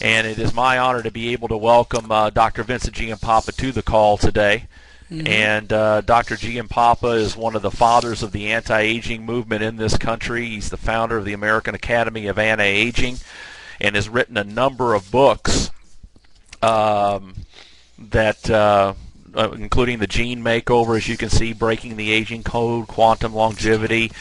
And it is my honor to be able to welcome Dr. Vincent Giampapa to the call today. And Dr. Giampapa is one of the fathers of the anti-aging movement in this country. He's the founder of the American Academy of Anti-Aging and has written a number of books including the Gene Makeover, as you can see, Breaking the Aging Code, Quantum Longevity,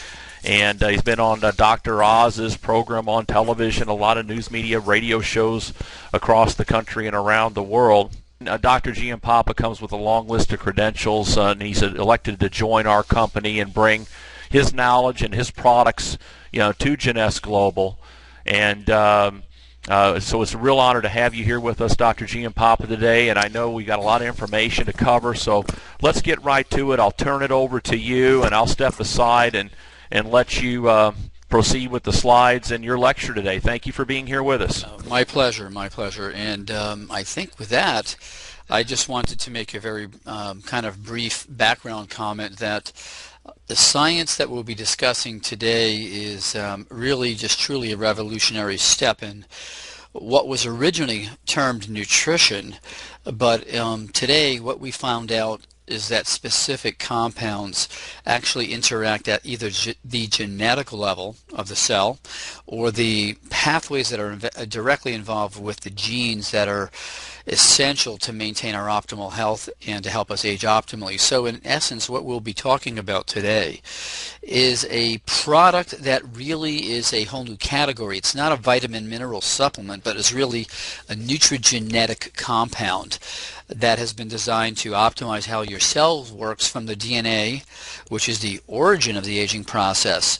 and he's been on Dr. Oz's program on television, a lot of news media, radio shows across the country and around the world. Dr. Giampapa comes with a long list of credentials, and he's elected to join our company and bring his knowledge and his products, to Genes Global. And so it's a real honor to have you here with us, Dr. Giampapa, today. And I know we got a lot of information to cover, so let's get right to it. I'll turn it over to you, and I'll step aside and let you proceed with the slides and your lecture today. Thank you for being here with us. My pleasure, my pleasure. And I think with that, I just wanted to make a very kind of brief background comment that the science that we'll be discussing today is really just truly a revolutionary step in what was originally termed nutrition, but today what we found out is that specific compounds actually interact at either the genetic level of the cell or the pathways that are directly involved with the genes that are essential to maintain our optimal health and to help us age optimally. So in essence, what we'll be talking about today is a product that really is a whole new category. It's not a vitamin mineral supplement, but is really a nutrigenetic compound that has been designed to optimize how your cell works from the DNA, which is the origin of the aging process,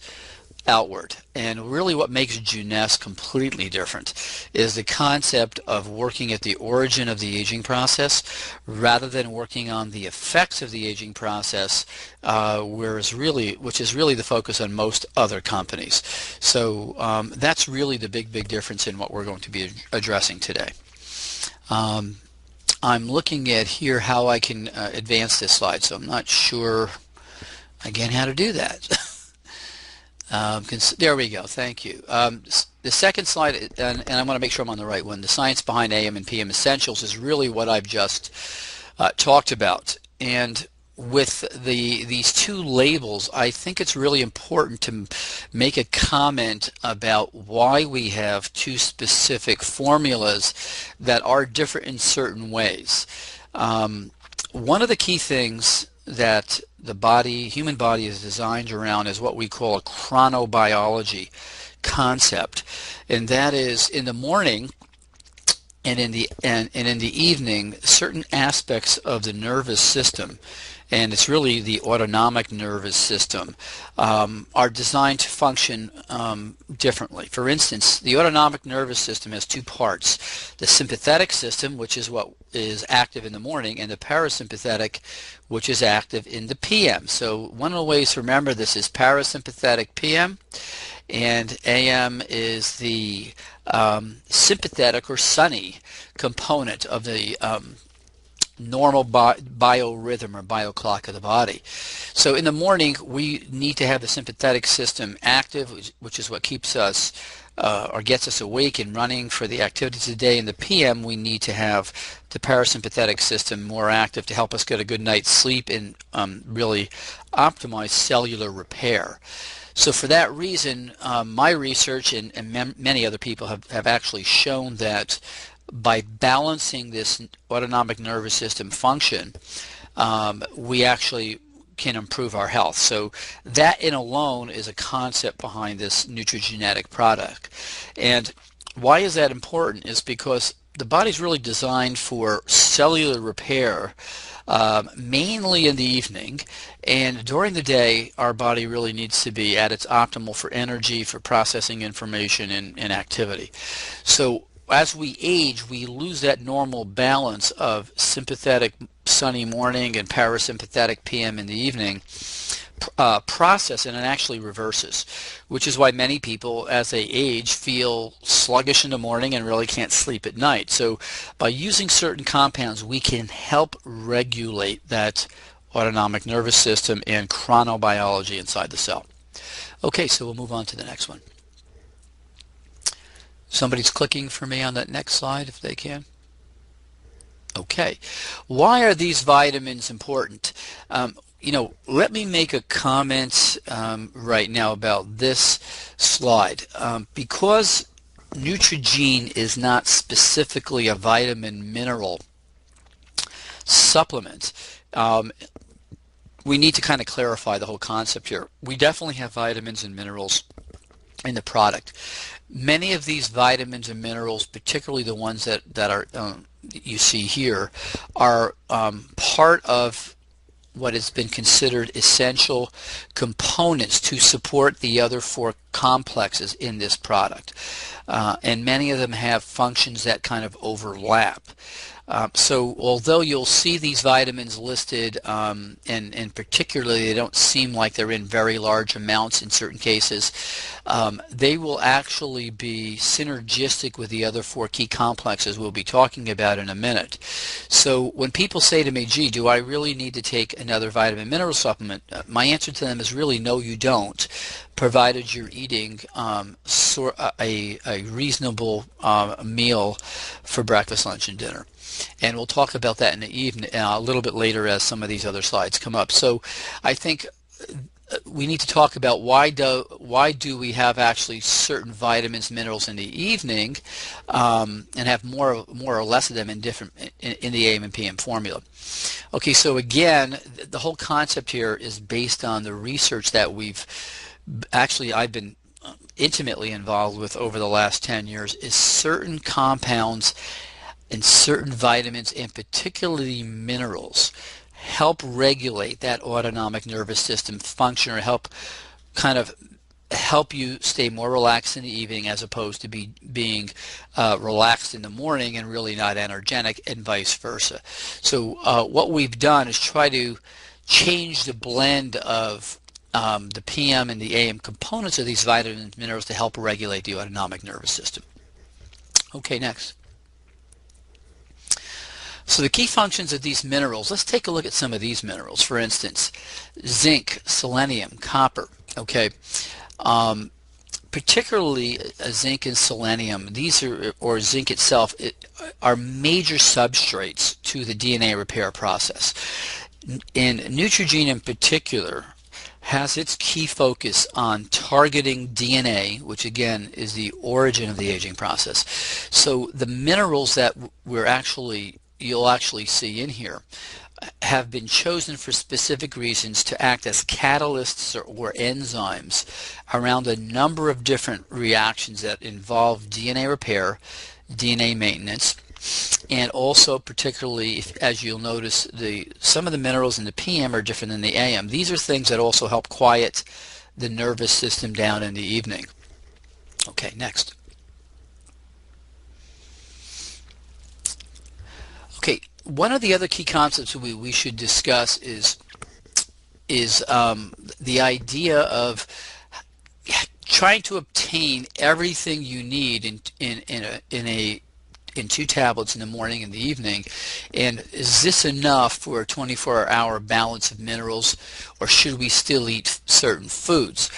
outward. And really what makes Genes completely different is the concept of working at the origin of the aging process rather than working on the effects of the aging process, which is really the focus on most other companies. So that's really the big difference in what we're going to be addressing today. I'm looking at here how I can advance this slide, so I'm not sure again how to do that. There we go. Thank you. The second slide, and I want to make sure I'm on the right one, the science behind AM and PM essentials is really what I've just talked about. And with these two labels, I think it's really important to make a comment about why we have two specific formulas that are different in certain ways. One of the key things that the human body is designed around is what we call a chronobiology concept, and that is in the morning and in the evening, certain aspects of the nervous system, and it's really the autonomic nervous system, are designed to function differently. For instance, the autonomic nervous system has two parts: the sympathetic system, which is what is active in the morning, and the parasympathetic, which is active in the PM. So one of the ways to remember this is parasympathetic PM, and AM is the sympathetic or sunny component of the normal biorhythm or bioclock of the body. So in the morning we need to have the sympathetic system active, which is what keeps us or gets us awake and running for the activities of the day. In the PM we need to have the parasympathetic system more active to help us get a good night's sleep and really optimize cellular repair. So for that reason, my research and many other people have actually shown that by balancing this autonomic nervous system function, we actually can improve our health. So that in alone is a concept behind this nutrigenetic product. And why is that important is because the body's really designed for cellular repair, mainly in the evening, and during the day our body really needs to be at its optimal for energy, for processing information and activity. So as we age, we lose that normal balance of sympathetic sunny morning and parasympathetic PM in the evening process, and it actually reverses, which is why many people as they age feel sluggish in the morning and really can't sleep at night. So by using certain compounds we can help regulate that autonomic nervous system and chronobiology inside the cell. Okay, so we'll move on to the next one. Somebody's clicking for me on that next slide if they can. Okay, why are these vitamins important? Let me make a comment right now about this slide. Because Neutrogena is not specifically a vitamin mineral supplement, we need to kind of clarify the whole concept here. We definitely have vitamins and minerals in the product. Many of these vitamins and minerals, particularly the ones that are you see here, are part of what has been considered essential components to support the other four complexes in this product. And many of them have functions that kind of overlap. So although you'll see these vitamins listed, and particularly they don't seem like they're in very large amounts in certain cases, they will actually be synergistic with the other four key complexes we'll be talking about in a minute. So when people say to me, gee, do I really need to take another vitamin mineral supplement? My answer to them is really no, you don't, provided you're eating a reasonable meal for breakfast, lunch, and dinner. And we'll talk about that in the evening a little bit later as some of these other slides come up. So I think we need to talk about why do we have actually certain vitamins, minerals in the evening, and have more or less of them in the AM and PM formula. Okay, so again, the whole concept here is based on the research that I've been intimately involved with over the last 10 years. Is certain compounds and certain vitamins, and particularly minerals, help regulate that autonomic nervous system function, or help you stay more relaxed in the evening as opposed to being relaxed in the morning and really not energetic, and vice versa. So what we've done is try to change the blend of the PM and the AM components of these vitamins and minerals to help regulate the autonomic nervous system. Okay, next. So the key functions of these minerals, let's take a look at some of these minerals. For instance, zinc, selenium, copper. Okay, particularly zinc and selenium, or zinc itself, are major substrates to the DNA repair process. And Neutrogena in particular has its key focus on targeting DNA, which again is the origin of the aging process. So the minerals that you'll actually see in here have been chosen for specific reasons to act as catalysts or enzymes around a number of different reactions that involve DNA repair, DNA maintenance, and also particularly, as you'll notice, some of the minerals in the PM are different than the AM. These are things that also help quiet the nervous system down in the evening. Okay, next. Okay, one of the other key concepts we should discuss is the idea of trying to obtain everything you need in 2 tablets in the morning and the evening. And is this enough for a 24-hour balance of minerals, or should we still eat certain foods?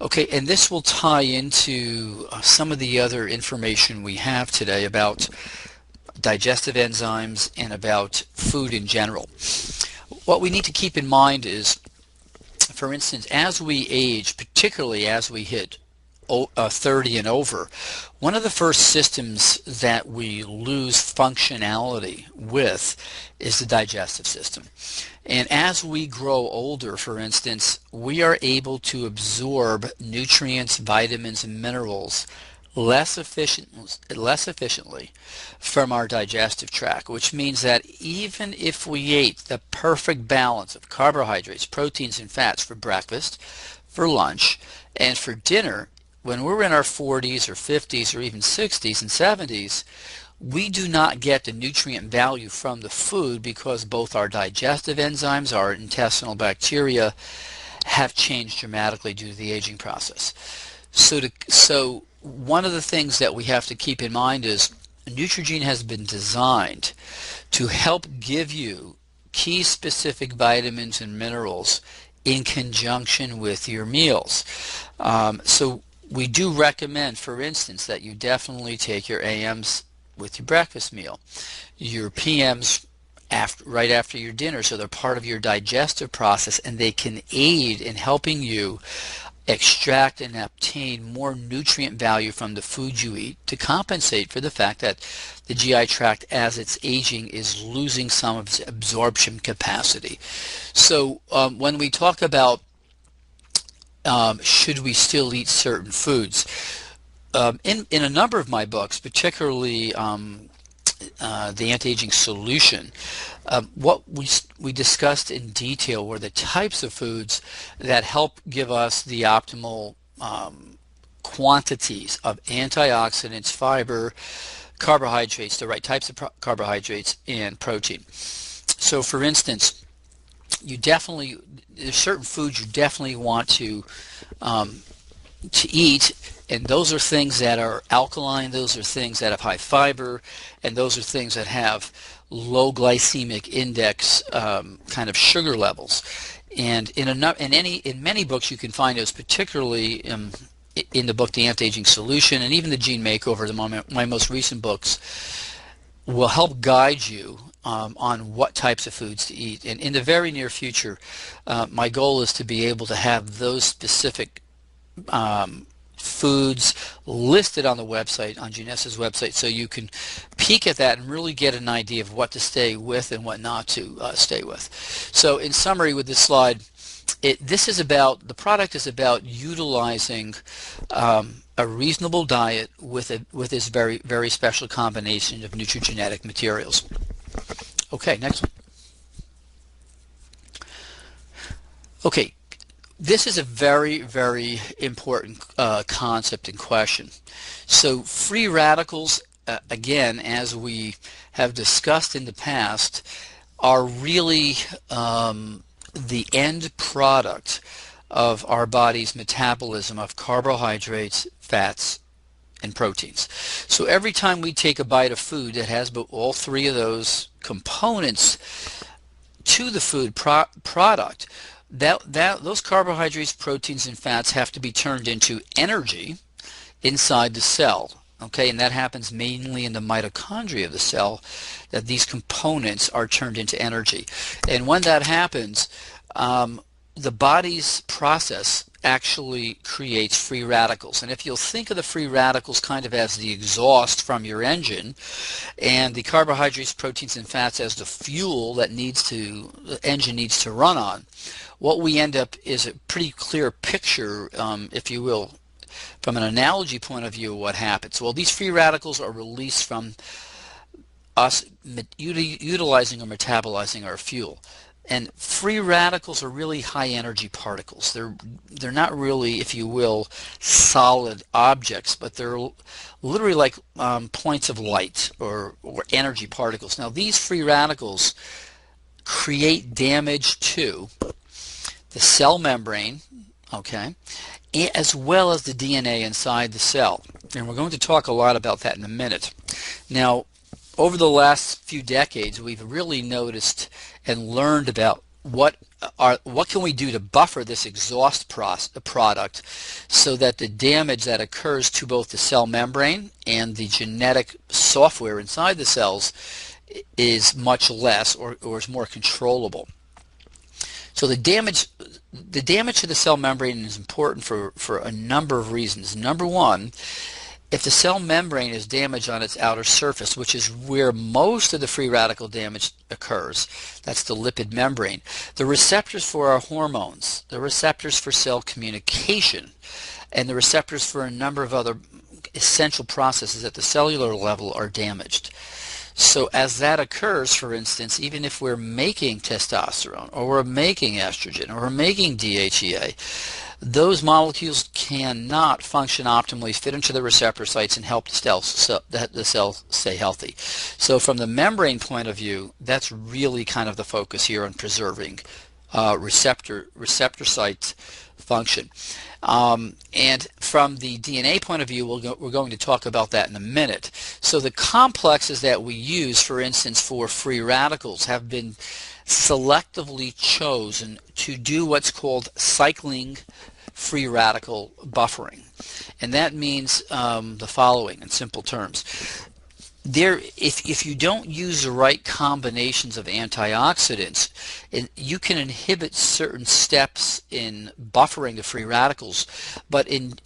Okay, and this will tie into some of the other information we have today about digestive enzymes and about food in general. What we need to keep in mind is, for instance, as we age, particularly as we hit 30 and over, one of the first systems that we lose functionality with is the digestive system. And as we grow older, for instance, we are able to absorb nutrients, vitamins, and minerals less efficiently from our digestive tract, which means that even if we ate the perfect balance of carbohydrates, proteins, and fats for breakfast, for lunch, and for dinner, when we're in our 40s or 50s or even 60s and 70s, we do not get the nutrient value from the food because both our digestive enzymes, our intestinal bacteria, have changed dramatically due to the aging process. So one of the things that we have to keep in mind is Neutrogena has been designed to help give you key specific vitamins and minerals in conjunction with your meals. So We do recommend, for instance, that you definitely take your AMs with your breakfast meal, your PMs right after your dinner, so they're part of your digestive process, and they can aid in helping you extract and obtain more nutrient value from the food you eat to compensate for the fact that the GI tract, as it's aging, is losing some of its absorption capacity. So when we talk about should we still eat certain foods, in a number of my books, particularly the Anti-Aging Solution, what we discussed in detail were the types of foods that help give us the optimal quantities of antioxidants, fiber, carbohydrates, the right types of carbohydrates, and protein. So for instance, there's certain foods you definitely want to eat, and those are things that are alkaline, those are things that have high fiber, and those are things that have low glycemic index kind of sugar levels. And in many books you can find those, particularly in the book The Anti-Aging Solution, and even the Gene Makeover, my most recent books, will help guide you on what types of foods to eat. And in the very near future, my goal is to be able to have those specific foods listed on the website, on Gines's website, so you can peek at that and really get an idea of what to stay with and what not to stay with. So in summary with this slide, the product is about utilizing a reasonable diet with this very, very special combination of nutrigenetic materials. Okay, next one. Okay, this is a very, very important concept and question. So free radicals, again, as we have discussed in the past, are really the end product of our body's metabolism of carbohydrates, fats, and proteins. So every time we take a bite of food that has all three of those components to the food product, those carbohydrates, proteins, and fats have to be turned into energy inside the cell. Okay, and that happens mainly in the mitochondria of the cell, that these components are turned into energy. And when that happens, the body's process actually creates free radicals. And if you'll think of the free radicals kind of as the exhaust from your engine, and the carbohydrates, proteins, and fats as the fuel that the engine needs to run on, what we end up is a pretty clear picture, if you will, from an analogy point of view of what happens. Well, these free radicals are released from us utilizing or metabolizing our fuel. And free radicals are really high energy particles. They're not really, if you will, solid objects, but they're literally like points of light or energy particles. Now these free radicals create damage to the cell membrane, okay, as well as the DNA inside the cell. And we're going to talk a lot about that in a minute. Now, over the last few decades, we've really noticed and learned about what can we do to buffer this exhaust product so that the damage that occurs to both the cell membrane and the genetic software inside the cells is much less or is more controllable. So the damage to the cell membrane is important for a number of reasons. Number one, if the cell membrane is damaged on its outer surface, which is where most of the free radical damage occurs, that's the lipid membrane, the receptors for our hormones, the receptors for cell communication, and the receptors for a number of other essential processes at the cellular level are damaged. So as that occurs, for instance, even if we're making testosterone or we're making estrogen or we're making DHEA, those molecules cannot function optimally, fit into the receptor sites, and help the cell stay healthy. So from the membrane point of view, that's really kind of the focus here on preserving receptor site function. And from the DNA point of view, we're going to talk about that in a minute. So the complexes that we use, for instance, for free radicals have been selectively chosen to do what's called cycling free radical buffering. And that means the following in simple terms. If you don't use the right combinations of antioxidants, you can inhibit certain steps in buffering the free radicals. But in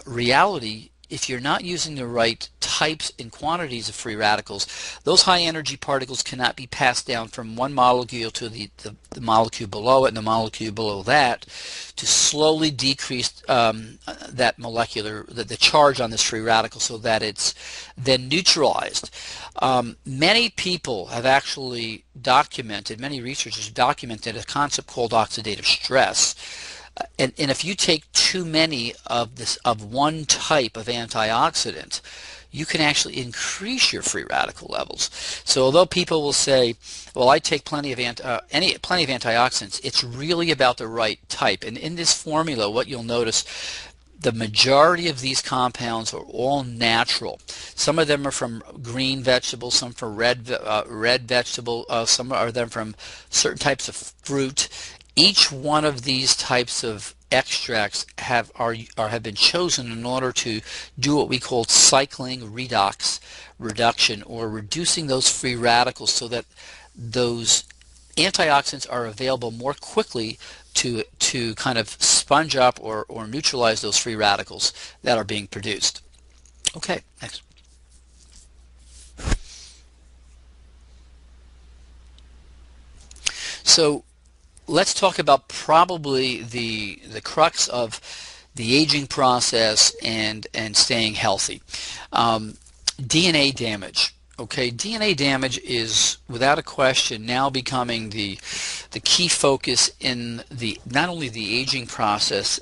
reality, if you're not using the right types and quantities of free radicals, those high energy particles cannot be passed down from one molecule to the molecule below it and the molecule below that to slowly decrease that molecular, the charge on this free radical, so that it's then neutralized. Many people have actually documented, many researchers have documented a concept called oxidative stress. And if you take too many of one type of antioxidant, you can actually increase your free radical levels. So although people will say, well, I take plenty of antioxidants, it's really about the right type. And in this formula, what you'll notice, the majority of these compounds are all natural. Some of them are from green vegetables, some from red vegetable, some are them from certain types of fruit. Each one of these types of extracts have been chosen in order to do what we call cycling reduction, or reducing those free radicals so that those antioxidants are available more quickly to kind of sponge up or neutralize those free radicals that are being produced. Okay, next. So let's talk about probably the crux of the aging process and staying healthy. DNA damage. Okay, DNA damage is without a question now becoming the key focus in not only the aging process,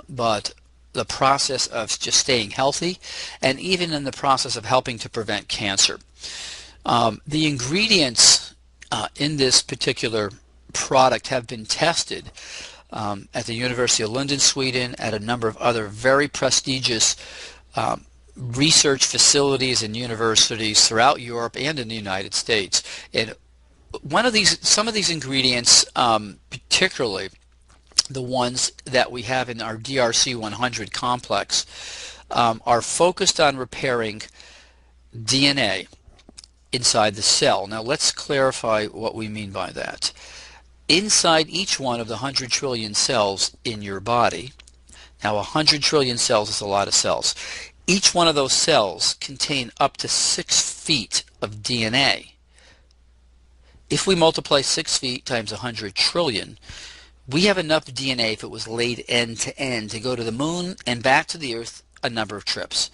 but the process of just staying healthy, and even in the process of helping to prevent cancer. The ingredients in this particular product have been tested at the University of Lund in Sweden, at a number of other very prestigious research facilities and universities throughout Europe and in the United States. And some of these ingredients, particularly the ones that we have in our DRC 100 complex, are focused on repairing DNA inside the cell. Now let's clarify what we mean by that. Inside each one of the 100 trillion cells in your body, now 100 trillion cells is a lot of cells, each one of those cells contain up to 6 feet of DNA. If we multiply 6 feet times 100 trillion, we have enough DNA, if it was laid end to end, to go to the moon and back to the earth a number of trips.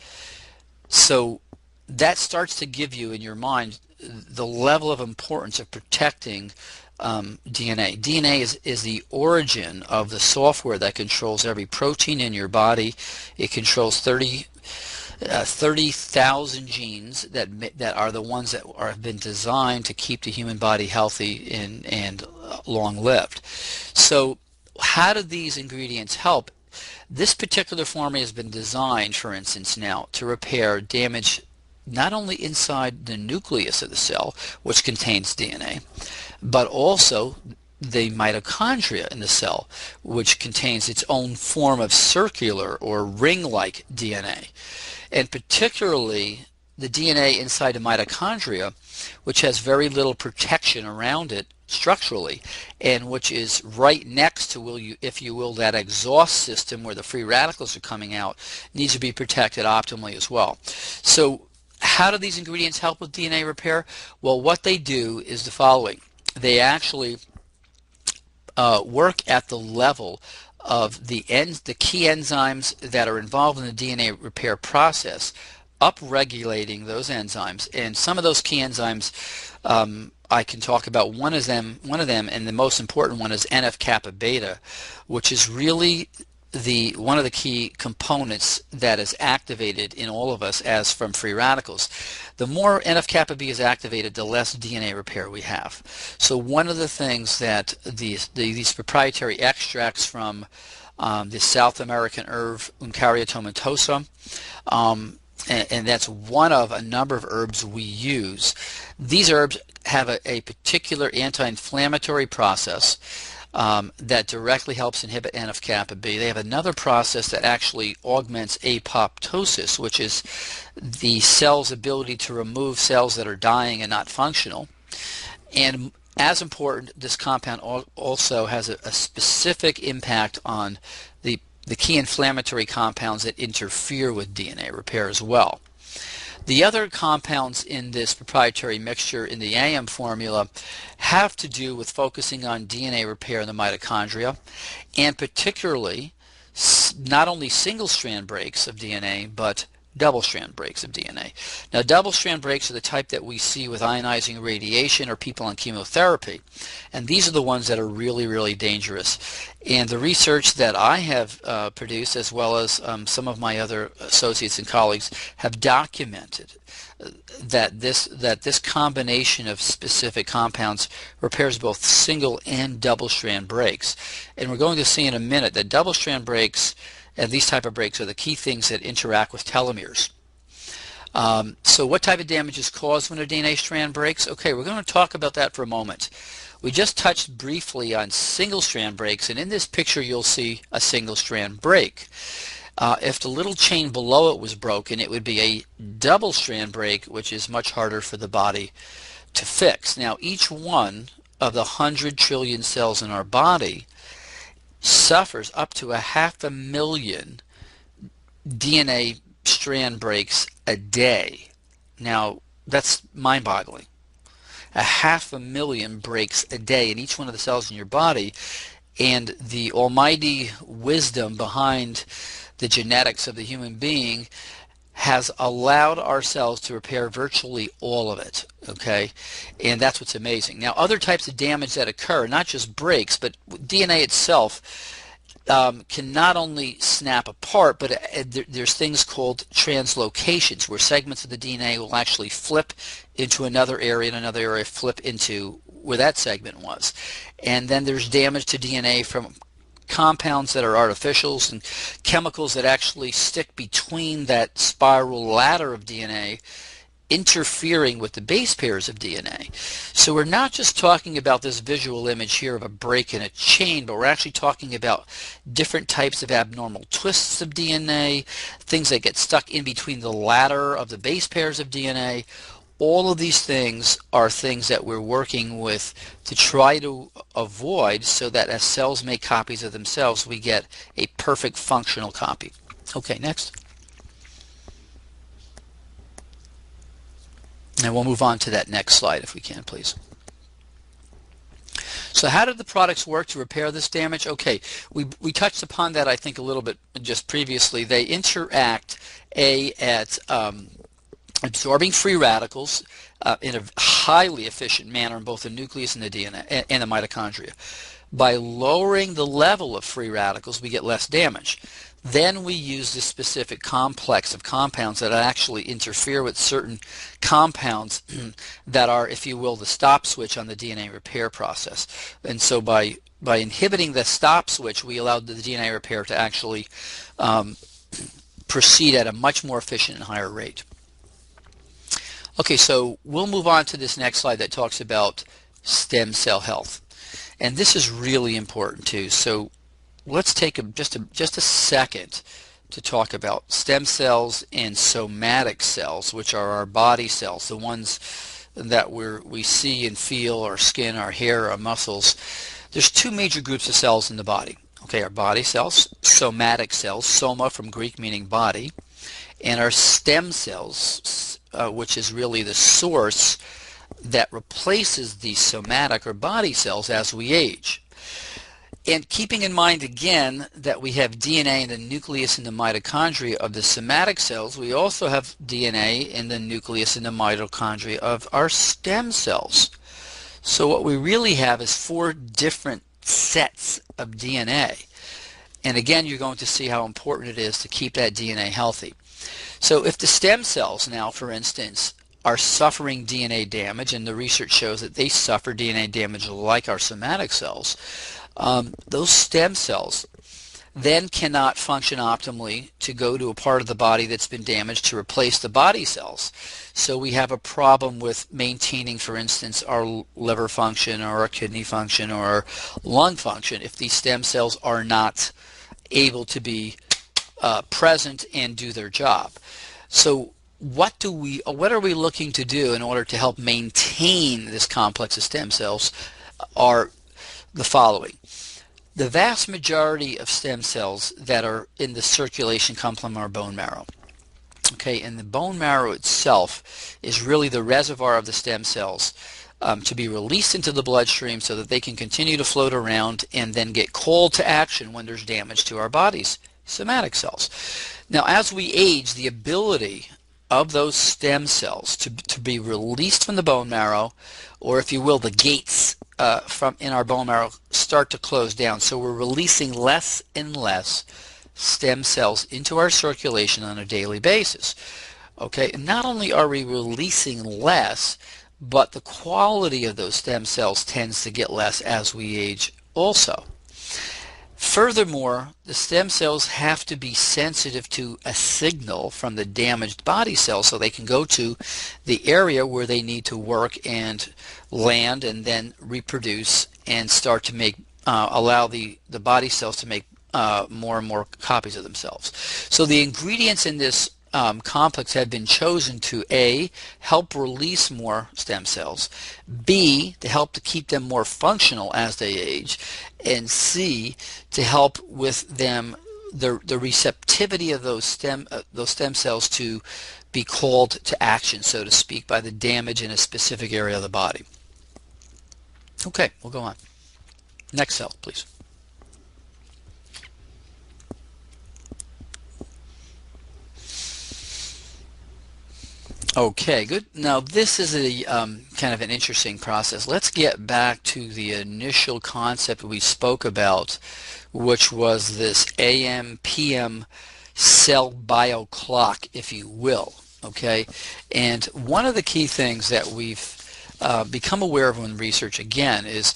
So that starts to give you in your mind the level of importance of protecting DNA. DNA is the origin of the software that controls every protein in your body. It controls 30,000 genes that are the ones that have been designed to keep the human body healthy and long-lived. So how do these ingredients help? This particular formula has been designed, for instance, now to repair damage not only inside the nucleus of the cell, which contains DNA, but also the mitochondria in the cell, which contains its own form of circular or ring-like DNA. And particularly the DNA inside the mitochondria, which has very little protection around it structurally, and which is right next to, if you will, that exhaust system where the free radicals are coming out, needs to be protected optimally as well. So how do these ingredients help with DNA repair? Well, what they do is the following. They actually work at the level of the key enzymes that are involved in the DNA repair process, upregulating those enzymes. And some of those key enzymes I can talk about. One of them, and the most important one, is NF-kappa beta, which is really one of the key components that is activated in all of us as from free radicals. The more NF-kappa B is activated, the less DNA repair we have. So one of the things that these proprietary extracts from the South American herb Uncaria tomentosa, and that's one of a number of herbs we use. These herbs have a particular anti-inflammatory process. that directly helps inhibit NF-kappa B. They have another process that actually augments apoptosis, which is the cell's ability to remove cells that are dying and not functional. And as important, this compound also has a specific impact on the key inflammatory compounds that interfere with DNA repair as well. The other compounds in this proprietary mixture in the AM formula have to do with focusing on DNA repair in the mitochondria, and particularly not only single-strand breaks of DNA, but double-strand breaks of DNA. Now, double-strand breaks are the type that we see with ionizing radiation or people on chemotherapy, and these are the ones that are really, really dangerous. And the research that I have produced, as well as some of my other associates and colleagues, have documented that this combination of specific compounds repairs both single and double-strand breaks. And we're going to see in a minute that double-strand breaks and these type of breaks are the key things that interact with telomeres. So what type of damage is caused when a DNA strand breaks? Okay, we're going to talk about that for a moment. We just touched briefly on single strand breaks, and in this picture you'll see a single strand break. If the little chain below it was broken, it would be a double strand break, which is much harder for the body to fix. Now, each one of the 100 trillion cells in our body suffers up to 500,000 DNA strand breaks a day. Now, that's mind-boggling. 500,000 breaks a day in each one of the cells in your body, and the almighty wisdom behind the genetics of the human being has allowed our cells to repair virtually all of it, okay? And that's what's amazing. Now, other types of damage that occur, not just breaks, but DNA itself can not only snap apart, but there's things called translocations, where segments of the DNA will actually flip into another area, and another area flip into where that segment was. And then there's damage to DNA from compounds that are artificials and chemicals that actually stick between that spiral ladder of DNA, interfering with the base pairs of DNA. So we're not just talking about this visual image here of a break in a chain, but we're actually talking about different types of abnormal twists of DNA, things that get stuck in between the ladder of the base pairs of DNA. All of these things are things that we're working with to try to avoid, so that as cells make copies of themselves, we get a perfect functional copy. Okay, next. And we'll move on to that next slide if we can, please. So how did the products work to repair this damage? Okay, we touched upon that, I think, a little bit just previously. They interact at absorbing free radicals in a highly efficient manner in both the nucleus and the DNA and the mitochondria. By lowering the level of free radicals, we get less damage. Then we use this specific complex of compounds that actually interfere with certain compounds that are, if you will, the stop switch on the DNA repair process. And so by inhibiting the stop switch, we allowed the DNA repair to actually proceed at a much more efficient and higher rate. Okay, so we'll move on to this next slide that talks about stem cell health. And this is really important too. So let's take just a second to talk about stem cells and somatic cells, which are our body cells, the ones that we see and feel, our skin, our hair, our muscles. There's two major groups of cells in the body. Okay, our body cells, somatic cells, soma from Greek meaning body, and our stem cells, which is really the source that replaces the somatic or body cells as we age. And keeping in mind again that we have DNA in the nucleus and the mitochondria of the somatic cells, we also have DNA in the nucleus and the mitochondria of our stem cells. So what we really have is 4 different sets of DNA. And again, you're going to see how important it is to keep that DNA healthy. So if the stem cells now, for instance, are suffering DNA damage, and the research shows that they suffer DNA damage like our somatic cells, those stem cells, then cannot function optimally to go to a part of the body that's been damaged to replace the body cells. So we have a problem with maintaining, for instance, our liver function or our kidney function or our lung function if these stem cells are not able to be present and do their job. So what are we looking to do in order to help maintain this complex of stem cells are the following. The vast majority of stem cells that are in the circulation come from our bone marrow. Okay, and the bone marrow itself is really the reservoir of the stem cells to be released into the bloodstream so that they can continue to float around and then get called to action when there's damage to our body's somatic cells. Now, as we age, the ability of those stem cells to be released from the bone marrow, or if you will, the gates from in our bone marrow start to close down. So we're releasing less and less stem cells into our circulation on a daily basis. Okay, and not only are we releasing less, but the quality of those stem cells tends to get less as we age also. Furthermore, the stem cells have to be sensitive to a signal from the damaged body cells so they can go to the area where they need to work and land and then reproduce and start to make allow the body cells to make more and more copies of themselves. So the ingredients in this complex have been chosen to A, help release more stem cells, B, to help to keep them more functional as they age, and C, to help with them the receptivity of those stem cells to be called to action, so to speak, by the damage in a specific area of the body. Okay, we'll go on. Next cell, please. Okay, good. Now this is a kind of an interesting process. Let's get back to the initial concept we spoke about, which was this AM/PM cell bio clock, if you will. Okay, and one of the key things that we've become aware of in research again is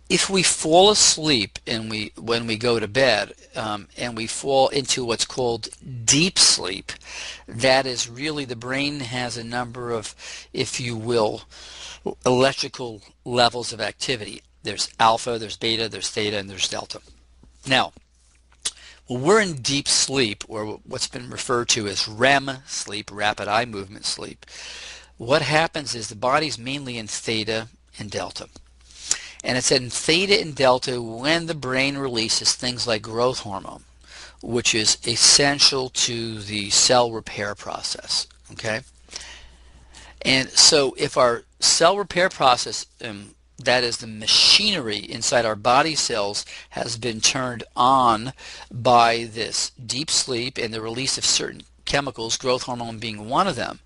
if we fall asleep and when we go to bed and we fall into what's called deep sleep, that is really the brain has a number of, if you will, electrical levels of activity. There's alpha, there's beta, there's theta, and there's delta. Now, when we're in deep sleep, or what's been referred to as REM sleep, rapid eye movement sleep, what happens is the body's mainly in theta and delta. And it's in theta and delta when the brain releases things like growth hormone, which is essential to the cell repair process. Okay? And so if our cell repair process, that is the machinery inside our body cells, has been turned on by this deep sleep and the release of certain chemicals, growth hormone being one of them,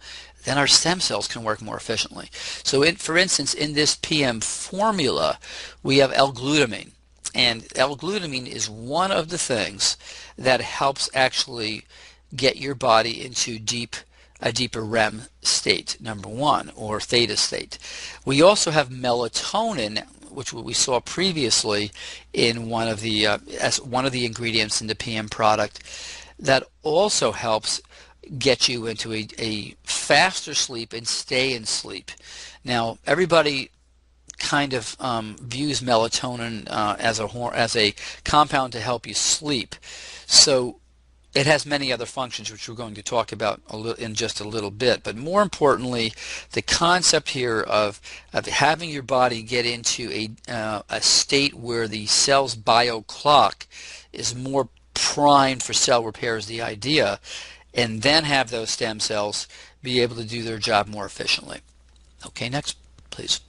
then our stem cells can work more efficiently. So for instance, in this PM formula, we have L-glutamine. And L-glutamine is one of the things that helps actually get your body into a deeper REM state, number one, or theta state. We also have melatonin, which we saw previously in one of the as one of the ingredients in the PM product, that also helps get you into a faster sleep and stay in sleep. Now, everybody kind of views melatonin as a compound to help you sleep. So it has many other functions, which we're going to talk about in just a little bit. But more importantly, the concept here of having your body get into a state where the cell's bio clock is more primed for cell repair is the idea, and then have those stem cells be able to do their job more efficiently. Okay, next, please.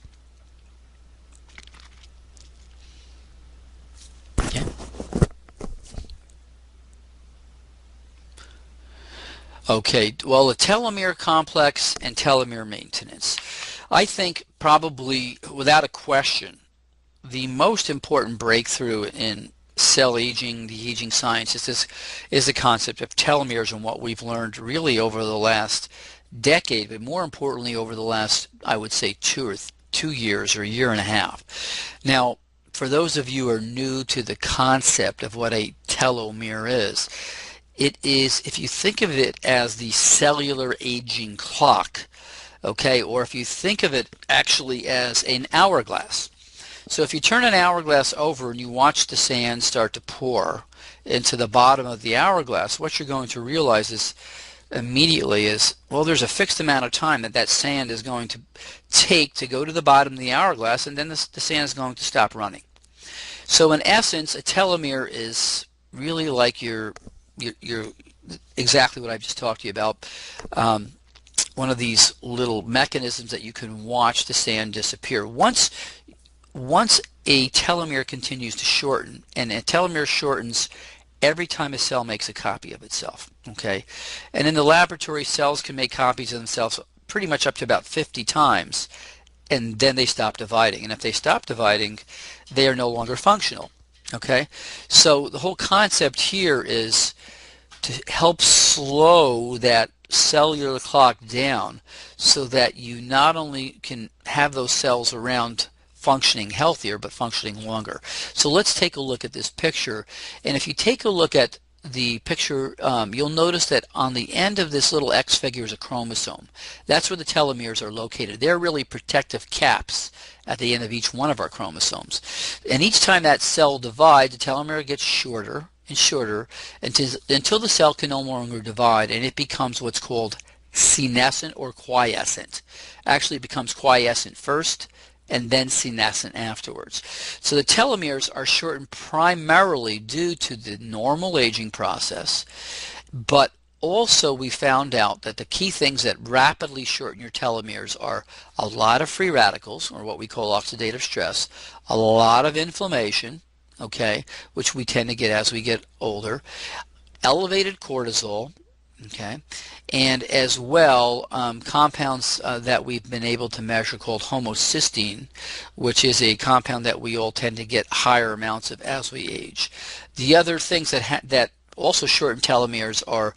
Okay. Okay, well, the telomere complex and telomere maintenance. I think probably, without a question, the most important breakthrough in cell aging, the aging science, is the concept of telomeres and what we've learned really over the last decade, but more importantly over the last, I would say, 2 years or a year and a half. Now, for those of you who are new to the concept of what a telomere is. It is, if you think of it as the cellular aging clock, okay, or if you think of it actually as an hourglass. So if you turn an hourglass over and you watch the sand start to pour into the bottom of the hourglass, what you're going to realize is immediately is, well, there's a fixed amount of time that that sand is going to take to go to the bottom of the hourglass, and then the sand is going to stop running. So in essence, a telomere is really like your exactly what I've just talked to you about. One of these little mechanisms that you can watch the sand disappear. Once a telomere continues to shorten, and a telomere shortens every time a cell makes a copy of itself, okay? And in the laboratory, cells can make copies of themselves pretty much up to about 50 times, and then they stop dividing. And if they stop dividing, they are no longer functional, okay? So the whole concept here is to help slow that cellular clock down so that you not only can have those cells around functioning healthier, but functioning longer. So let's take a look at this picture. And if you take a look at the picture, you'll notice that on the end of this little X figure is a chromosome. That's where the telomeres are located. They're really protective caps at the end of each one of our chromosomes. And each time that cell divides, the telomere gets shorter and shorter until the cell can no longer divide, and it becomes what's called senescent or quiescent. Actually, it becomes quiescent first, and then senescent afterwards. So the telomeres are shortened primarily due to the normal aging process, but also we found out that the key things that rapidly shorten your telomeres are a lot of free radicals, or what we call oxidative stress, a lot of inflammation, okay, which we tend to get as we get older, elevated cortisol, okay, and as well compounds that we've been able to measure called homocysteine, which is a compound that we all tend to get higher amounts of as we age. The other things that also shorten telomeres are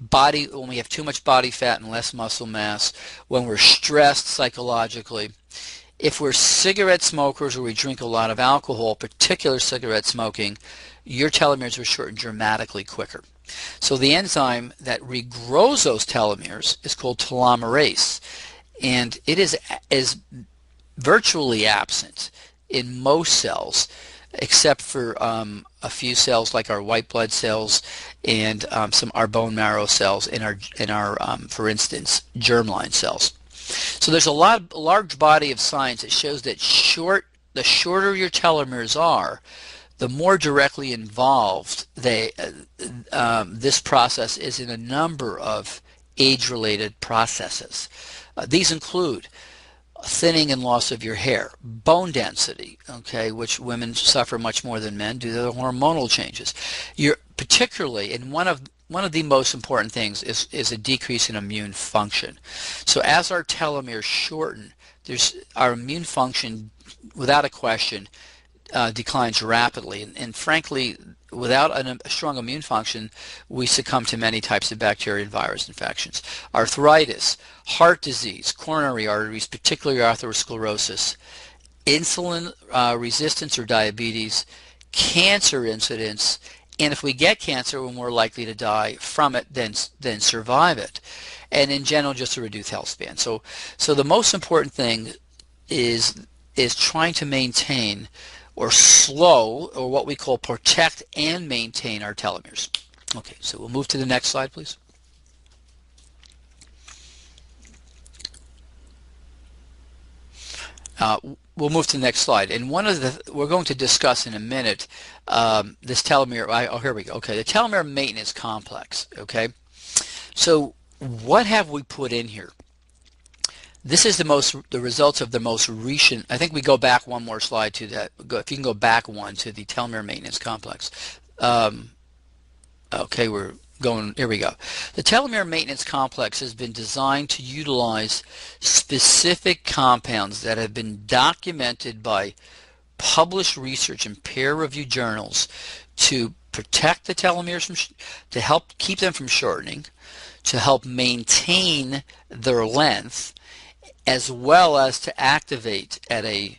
when we have too much body fat and less muscle mass, when we're stressed psychologically. If we're cigarette smokers or we drink a lot of alcohol, particular cigarette smoking, your telomeres will shorten dramatically quicker. So the enzyme that regrows those telomeres is called telomerase, and it is virtually absent in most cells, except for a few cells like our white blood cells and our bone marrow cells and our for instance, germline cells. So there's a large body of science that shows that the shorter your telomeres are, the more directly involved this process is in a number of age-related processes. These include thinning and loss of your hair, bone density, okay, which women suffer much more than men due to the hormonal changes. Particularly, and one of the most important things is a decrease in immune function. So as our telomeres shorten, our immune function, without a question, declines rapidly, and frankly, without a strong immune function, we succumb to many types of bacteria and virus infections. Arthritis, heart disease, coronary arteries, particularly atherosclerosis, insulin resistance or diabetes, cancer incidence, and if we get cancer, we're more likely to die from it than survive it, and in general, just a reduced health span. So the most important thing is trying to maintain or slow, or what we call protect and maintain our telomeres. Okay, so we'll move to the next slide, please. We'll move to the next slide, and we're going to discuss in a minute this telomere. Here we go. Okay, the telomere maintenance complex. Okay, so what have we put in here? This is the results of the most recent. I think we go back one more slide to that. If you can go back one to the telomere maintenance complex. Okay, we're going. Here we go. The telomere maintenance complex has been designed to utilize specific compounds that have been documented by published research in peer-reviewed journals to protect the telomeres to help keep them from shortening, to help maintain their length, as well as to activate at a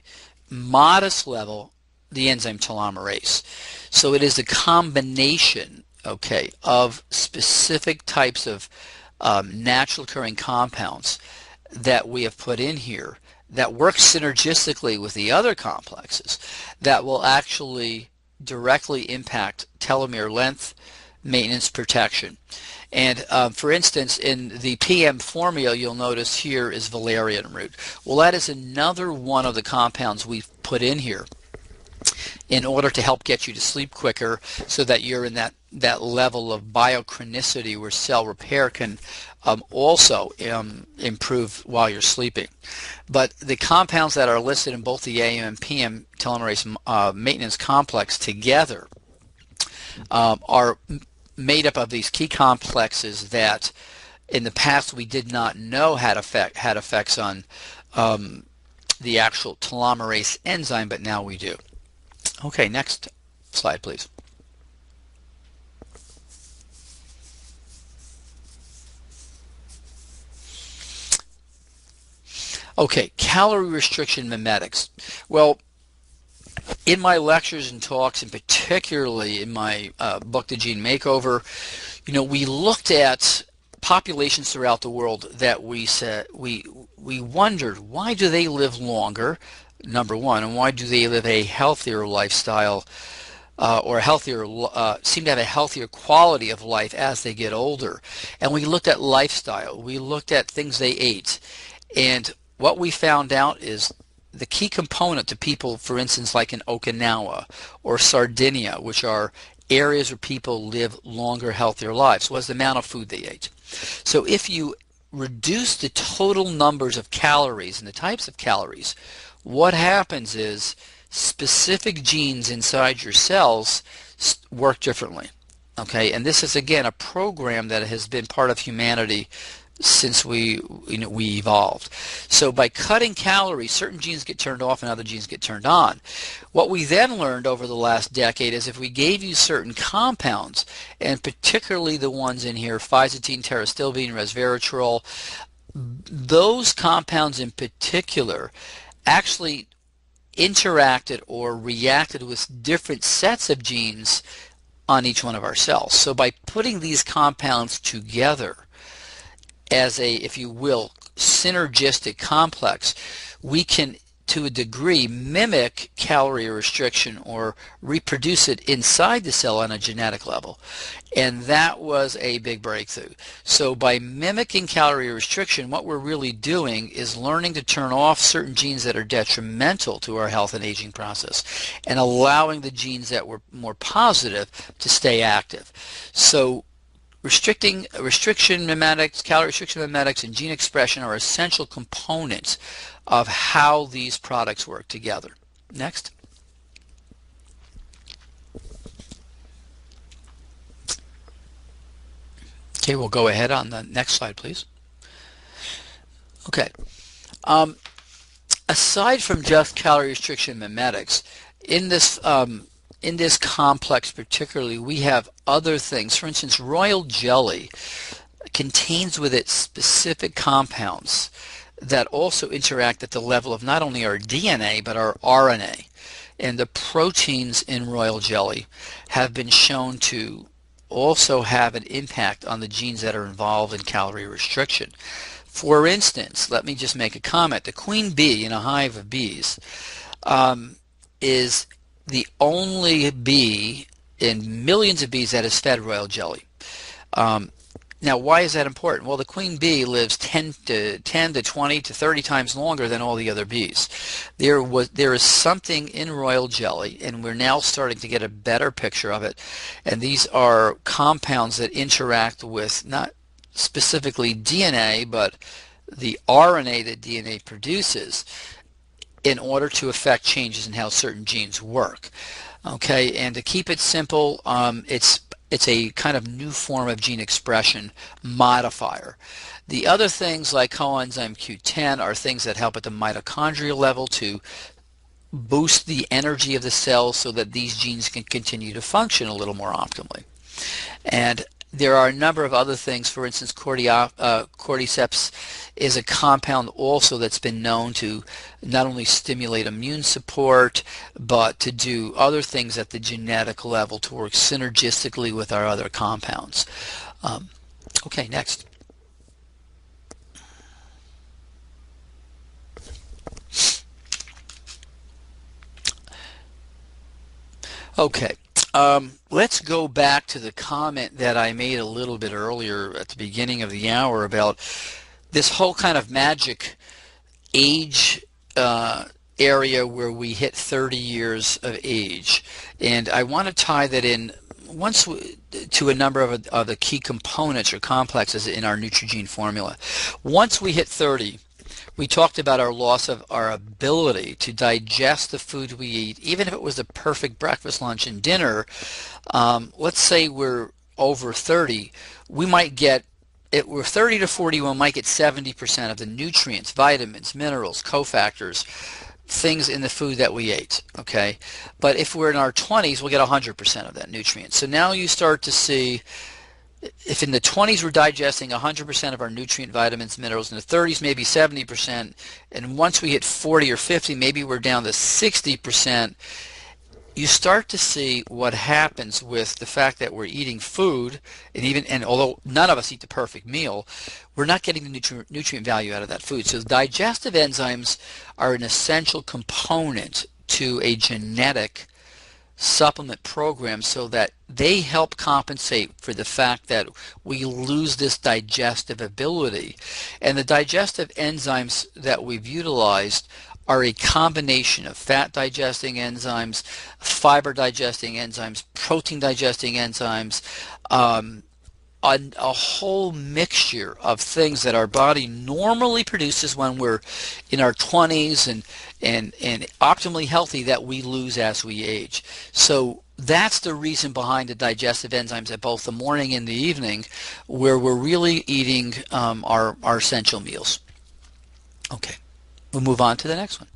modest level the enzyme telomerase. So it is a combination, okay, of specific types of natural occurring compounds that we have put in here that work synergistically with the other complexes that will actually directly impact telomere length, maintenance, protection. And for instance, in the PM formula, you'll notice here is valerian root. Well, that is another one of the compounds we've put in here in order to help get you to sleep quicker, so that you're in that level of biochronicity where cell repair can also improve while you're sleeping. But the compounds that are listed in both the AM and PM telomerase maintenance complex together are made up of these key complexes that in the past we did not know had effects on the actual telomerase enzyme, but now we do. Okay, next slide, please. Okay, calorie restriction mimetics. Well, in my lectures and talks, and particularly in my book, The Gene Makeover, we looked at populations throughout the world that we wondered, why do they live longer, number one, and why do they live a healthier lifestyle or seem to have a healthier quality of life as they get older. And we looked at lifestyle, we looked at things they ate, and what we found out is the key component to people, for instance, like in Okinawa or Sardinia, which are areas where people live longer, healthier lives, was the amount of food they ate. So if you reduce the total numbers of calories and the types of calories, what happens is specific genes inside your cells work differently. Okay, and this is again a program that has been part of humanity since we evolved. So by cutting calories, certain genes get turned off and other genes get turned on. What we then learned over the last decade is if we gave you certain compounds, and particularly the ones in here, phyzatine, terastilbene, resveratrol, those compounds in particular actually interacted or reacted with different sets of genes on each one of our cells. So by putting these compounds together as a, if you will, synergistic complex, we can, to a degree, mimic calorie restriction or reproduce it inside the cell on a genetic level. And that was a big breakthrough. So by mimicking calorie restriction, what we're really doing is learning to turn off certain genes that are detrimental to our health and aging process and allowing the genes that were more positive to stay active. So restriction mimetics, calorie restriction mimetics, and gene expression are essential components of how these products work together. Next. Okay, we'll go ahead on the next slide, please. Okay. Aside from just calorie restriction mimetics, in this complex particularly, we have other things. For instance, royal jelly contains with it specific compounds that also interact at the level of not only our DNA but our RNA. And the proteins in royal jelly have been shown to also have an impact on the genes that are involved in calorie restriction. For instance, let me just make a comment. The queen bee in a hive of bees is the only bee in millions of bees that is fed royal jelly. Now, why is that important? Well, the queen bee lives 10 to 20 to 30 times longer than all the other bees. There is something in royal jelly, and we're now starting to get a better picture of it. And these are compounds that interact with not specifically DNA, but the RNA that DNA produces in order to affect changes in how certain genes work. Okay, and to keep it simple, it's a kind of new form of gene expression modifier. The other things like coenzyme Q10 are things that help at the mitochondrial level to boost the energy of the cells so that these genes can continue to function a little more optimally. And there are a number of other things. For instance, cordyceps is a compound also that's been known to not only stimulate immune support, but to do other things at the genetic level to work synergistically with our other compounds. Okay, next. Okay, let's go back to the comment that I made a little bit earlier at the beginning of the hour about this whole kind of magic age area where we hit 30 years of age. And I want to tie that in to a number of the key components or complexes in our Neutrogena formula. Once we hit 30, we talked about our loss of our ability to digest the food we eat, even if it was the perfect breakfast, lunch, and dinner. Let's say we're over 30, we might get, we're 30 to 40, we might get 70% of the nutrients, vitamins, minerals, cofactors, things in the food that we ate, okay? But if we're in our 20s, we'll get 100% of that nutrient. So now you start to see, if in the 20s we're digesting 100% of our nutrient, vitamins, minerals, in the 30s maybe 70%, and once we hit 40 or 50, maybe we're down to 60%, you start to see what happens with the fact that we're eating food, and although none of us eat the perfect meal, we're not getting the nutrient value out of that food. So digestive enzymes are an essential component to a genetic supplement program, so that they help compensate for the fact that we lose this digestive ability. And the digestive enzymes that we've utilized are a combination of fat digesting enzymes, fiber digesting enzymes, protein digesting enzymes, a whole mixture of things that our body normally produces when we're in our 20s and optimally healthy, that we lose as we age. So that's the reason behind the digestive enzymes at both the morning and the evening, where we're really eating our essential meals. Okay, we'll move on to the next one.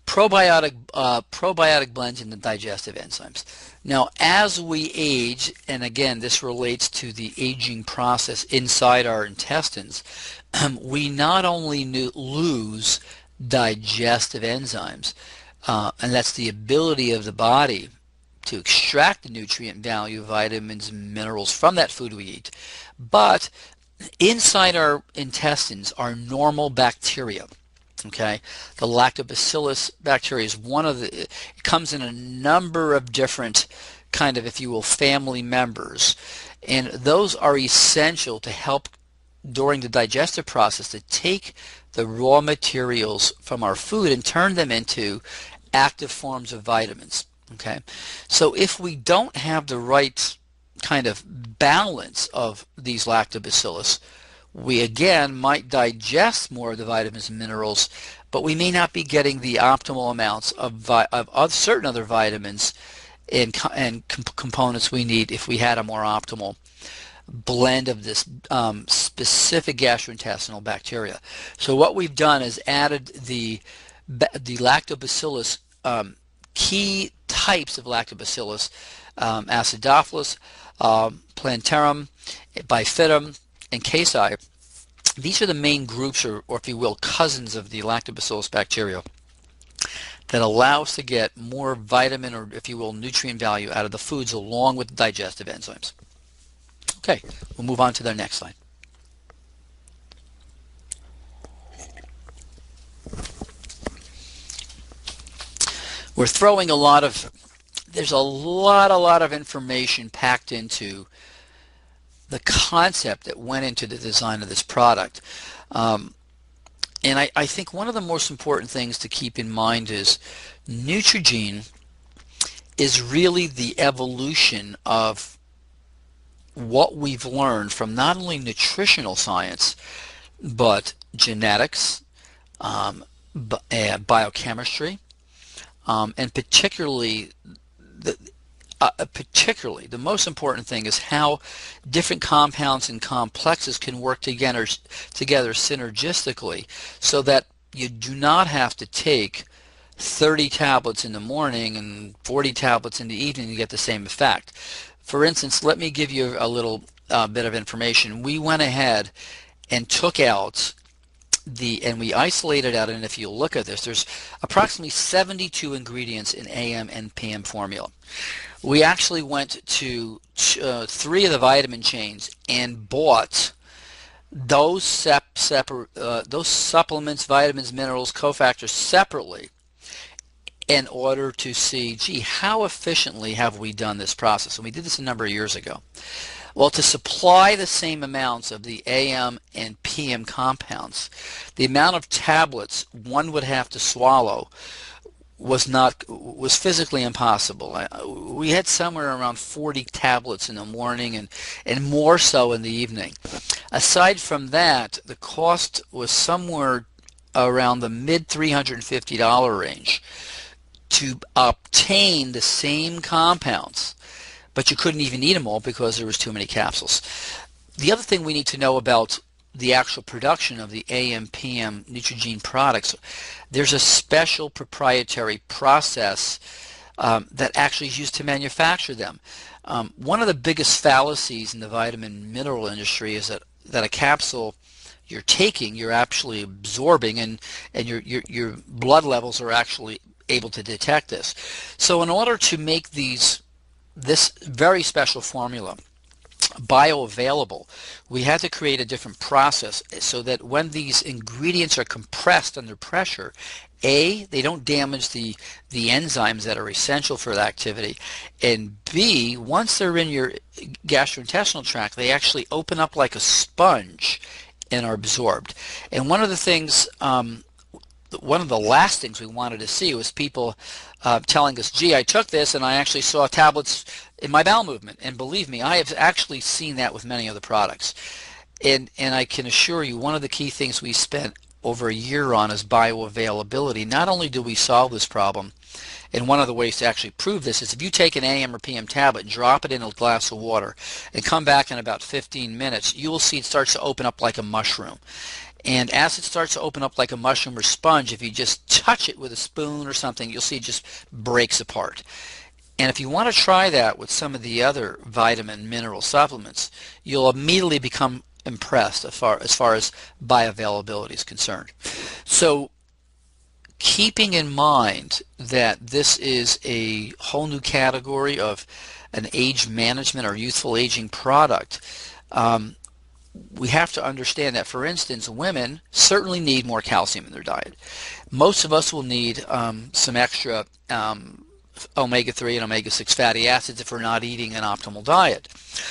Probiotic blends in the digestive enzymes. Now, as we age, and again, this relates to the aging process inside our intestines, we not only lose digestive enzymes, and that's the ability of the body to extract the nutrient value, vitamins, and minerals from that food we eat, but inside our intestines are normal bacteria. Okay, the lactobacillus bacteria is one of the, it comes in a number of different kind of, if you will, family members, and those are essential to help during the digestive process to take the raw materials from our food and turn them into active forms of vitamins. Okay, so if we don't have the right kind of balance of these lactobacillus, we again might digest more of the vitamins and minerals, but we may not be getting the optimal amounts of certain other vitamins and components we need if we had a more optimal blend of this specific gastrointestinal bacteria. So what we've done is added the lactobacillus, key types of lactobacillus, acidophilus, plantarum, bifidum, and casi. These are the main groups, or if you will, cousins of the lactobacillus bacteria, that allow us to get more vitamin, or if you will, nutrient value out of the foods along with the digestive enzymes. Okay, we'll move on to the next slide. We're throwing there's a lot of information packed into the concept that went into the design of this product. And I think one of the most important things to keep in mind is Neutrogena is really the evolution of what we've learned from not only nutritional science, but genetics, biochemistry, and particularly the most important thing is how different compounds and complexes can work together synergistically, so that you do not have to take 30 tablets in the morning and 40 tablets in the evening to get the same effect. For instance, let me give you a little bit of information. We went ahead and took out and we isolated out, and if you look at this, there's approximately 72 ingredients in AM and PM formula. We actually went to 3 of the vitamin chains and bought those supplements, vitamins, minerals, cofactors separately in order to see, gee, how efficiently have we done this process? And we did this a number of years ago. Well, to supply the same amounts of the AM and PM compounds, the amount of tablets one would have to swallow was physically impossible. We had somewhere around 40 tablets in the morning and more so in the evening. Aside from that, the cost was somewhere around the mid $350 range to obtain the same compounds, but you couldn't even eat them all because there was too many capsules. The other thing we need to know about the actual production of the AM/PM Neutrogena products, there's a special proprietary process that actually is used to manufacture them. One of the biggest fallacies in the vitamin mineral industry is that a capsule you're taking, you're actually absorbing, and your blood levels are actually able to detect this. So in order to make this very special formula bioavailable, we had to create a different process so that when these ingredients are compressed under pressure, A, they don't damage the enzymes that are essential for the activity, and B, once they're in your gastrointestinal tract, they actually open up like a sponge and are absorbed. And one of the last things we wanted to see was people telling us, gee, I took this and I actually saw tablets in my bowel movement. And believe me, I have actually seen that with many other products. And I can assure you, one of the key things we spent over a year on is bioavailability. Not only do we solve this problem, and one of the ways to actually prove this is if you take an AM or PM tablet and drop it in a glass of water and come back in about 15 minutes, you will see it starts to open up like a mushroom. And as it starts to open up like a mushroom or sponge, if you just touch it with a spoon or something, you'll see it just breaks apart. And if you want to try that with some of the other vitamin mineral supplements, you'll immediately become impressed as far as bioavailability is concerned. So keeping in mind that this is a whole new category of an age management or youthful aging product, we have to understand that, for instance, women certainly need more calcium in their diet. Most of us will need some extra omega-3 and omega-6 fatty acids if we're not eating an optimal diet.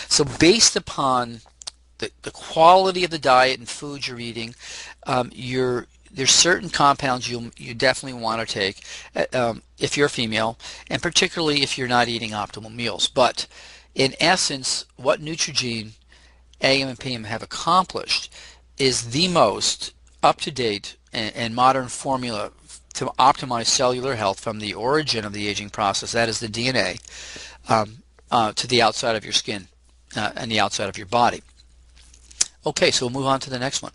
So based upon the quality of the diet and food you're eating, there's certain compounds you definitely want to take if you're a female, and particularly if you're not eating optimal meals. But in essence, what Neutrogena AM and PM have accomplished is the most up-to-date and modern formula to optimize cellular health from the origin of the aging process, that is the DNA, to the outside of your skin and the outside of your body. Okay, so we'll move on to the next one.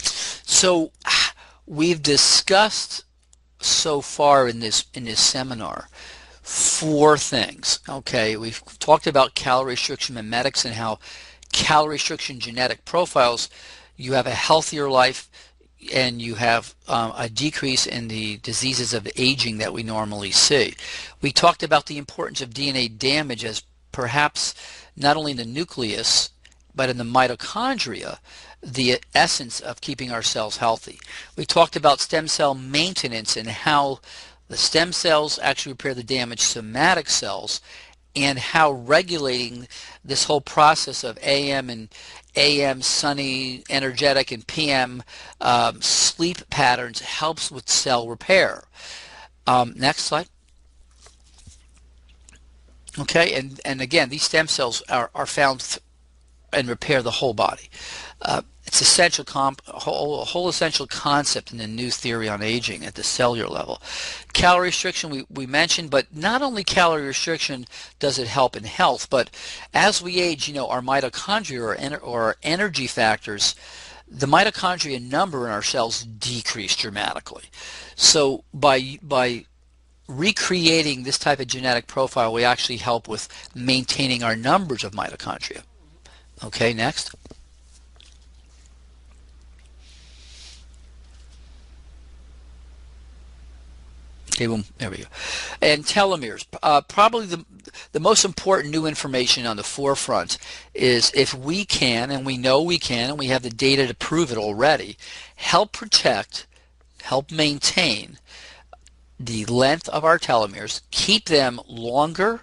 So we've discussed so far in this seminar 4 things. Okay, we've talked about calorie restriction mimetics and how calorie restriction genetic profiles, you have a healthier life and you have a decrease in the diseases of aging that we normally see. We talked about the importance of DNA damage as perhaps not only in the nucleus but in the mitochondria, the essence of keeping our cells healthy. We talked about stem cell maintenance and how the stem cells actually repair the damaged somatic cells, and how regulating this whole process of AM sunny, energetic, and PM sleep patterns helps with cell repair. Next slide. Okay, and again, these stem cells are found and repair the whole body. It's essential a whole essential concept in the new theory on aging at the cellular level. Calorie restriction we mentioned, but not only calorie restriction does it help in health, but as we age, our mitochondria or our energy factors, the mitochondria number in our cells decrease dramatically. So by recreating this type of genetic profile, we actually help with maintaining our numbers of mitochondria. Okay, next. Okay, boom, there we go. And telomeres, probably the most important new information on the forefront is if we can, and we know we can, and we have the data to prove it already, help protect, help maintain the length of our telomeres, keep them longer,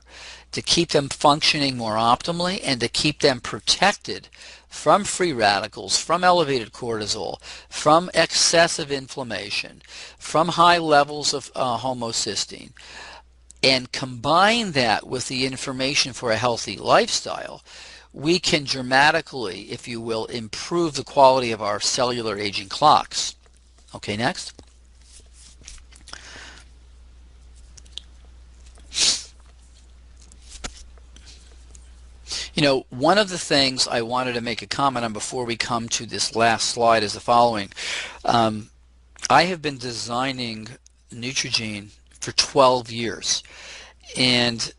to keep them functioning more optimally, and to keep them protected from free radicals, from elevated cortisol, from excessive inflammation, from high levels of homocysteine, and combine that with the information for a healthy lifestyle, we can dramatically, if you will, improve the quality of our cellular aging clocks. Okay, next. One of the things I wanted to make a comment on before we come to this last slide is the following. I have been designing Neutrogene for 12 years, and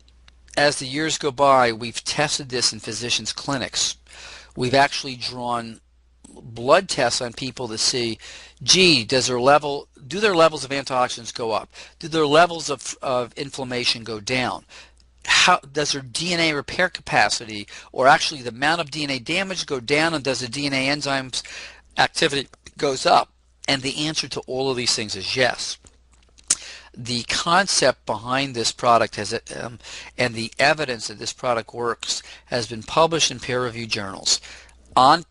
as the years go by, we've tested this in physicians' clinics. We've actually drawn blood tests on people to see, gee, do their levels of antioxidants go up? Do their levels of inflammation go down? How does their DNA repair capacity, or actually the amount of DNA damage, go down, and does the DNA enzymes activity goes up? And the answer to all of these things is yes. The concept behind this product and the evidence that this product works has been published in peer-reviewed journals,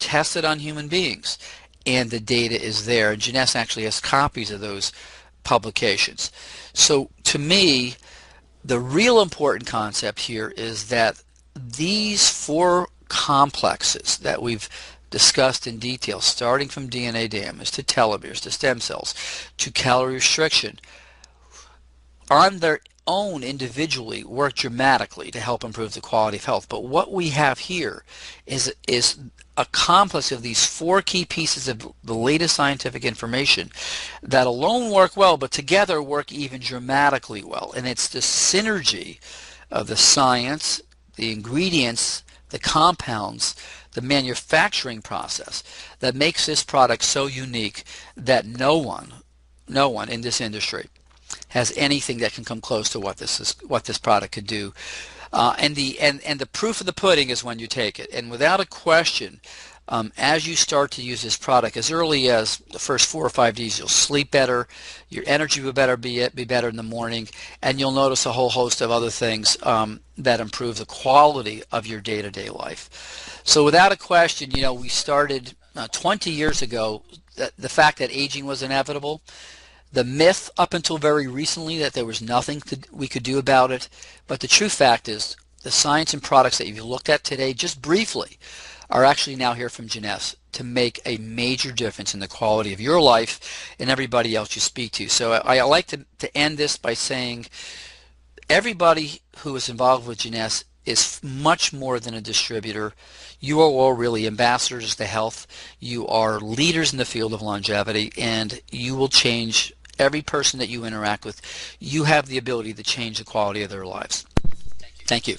tested on human beings, and the data is there. And Jeunesse actually has copies of those publications. So to me, the real important concept here is that these four complexes that we've discussed in detail, starting from DNA damage to telomeres to stem cells to calorie restriction, on their own individually work dramatically to help improve the quality of health. But what we have here is a complex of these four key pieces of the latest scientific information that alone work well, but together work even dramatically well. And it's the synergy of the science, the ingredients, the compounds, the manufacturing process that makes this product so unique that no one in this industry has anything that can come close to what this product could do. And the proof of the pudding is when you take it. And without a question, as you start to use this product, as early as the first 4 or 5 days, you'll sleep better, your energy will be better in the morning, and you'll notice a whole host of other things that improve the quality of your day-to-day life. So without a question, we started 20 years ago, the fact that aging was inevitable. The myth up until very recently that there was nothing we could do about it, but the true fact is the science and products that you've looked at today, just briefly, are actually now here from Jeunesse to make a major difference in the quality of your life and everybody else you speak to. So I like to end this by saying everybody who is involved with Jeunesse is much more than a distributor. You are all really ambassadors to health. You are leaders in the field of longevity, and you will change every person that you interact with. You have the ability to change the quality of their lives. Thank you.